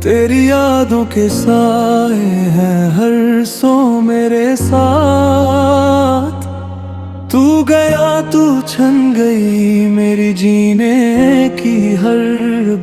तेरी यादों के साए हैं हर सो मेरे साथ। तू गया तू छन गई मेरी जीने की हर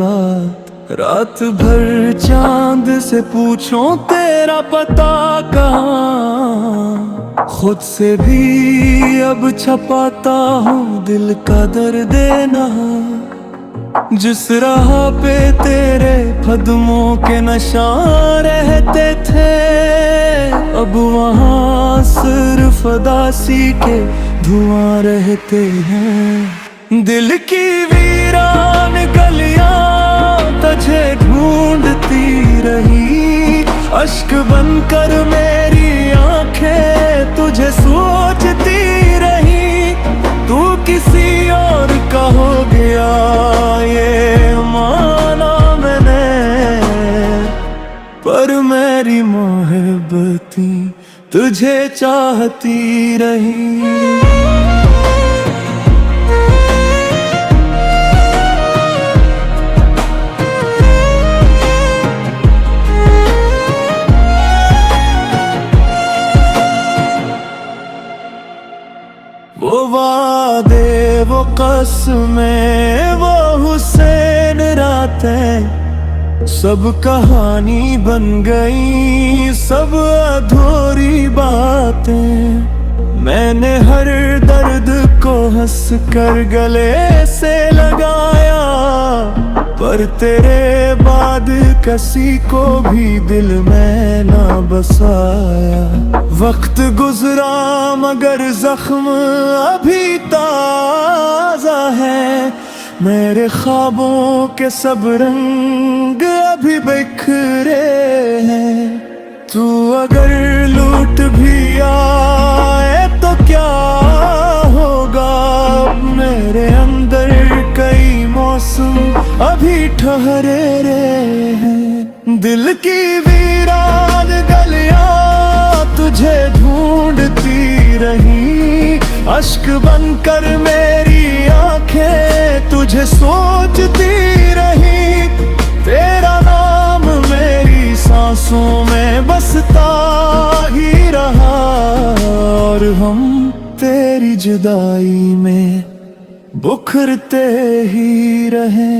बात। रात भर चांद से पूछो तेरा पता कहाँ। खुद से भी अब छपाता हूँ दिल का दर्द ना। जिस राह पे तेरे कदमों के निशान रहते थे, अब वहाँ सिर्फ उदासी के धुआं रहते हैं। दिल की वीरान गलियां तुझे ढूंढती रही, अश्क बनकर मेरी आंखें तुझे सोचती रही। तू किसी और का हो गया ये माना मैंने, पर मेरी मोहब्बती तुझे चाहती रही। वो वादे वो कसमें वो हुसैन रातें, सब कहानी बन गई सब अधूरी बातें। मैंने हर दर्द को हंस कर गले से लगाया, पर तेरे बाद किसी को भी दिल में ना बसाया। वक्त गुजरा मगर जख्म अभी ताजा है, मेरे ख्वाबों के सब रंग अभी बिखरे हैं। तू अगर लूट भी आए तो क्या होगा, मेरे अंदर कई मौसम अभी ठहरे हैं। दिल की वीरान गलियां तुझे ढूंढती रही, अश्क बनकर मेरी आंखें तुझे सोचती रही। तेरा नाम मेरी सांसों में बसता ही रहा, और हम तेरी जुदाई में बुखरते ही रहे।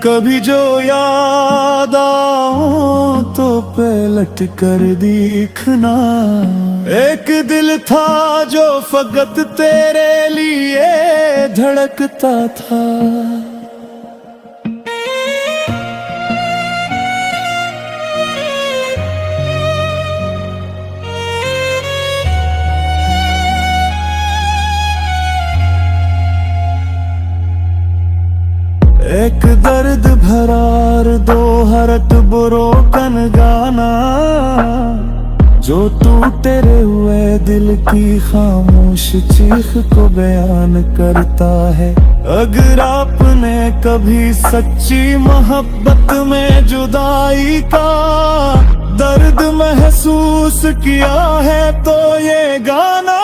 कभी जो याद आओ तो पलट कर देखना, एक दिल था जो फकत तेरे लिए धड़कता था। एक दर्द भरार दो हरत बुरोकन गाना, जो टूटे हुए दिल की खामोश चीख को बयान करता है। अगर आपने कभी सच्ची मोहब्बत में जुदाई का दर्द महसूस किया है तो ये गाना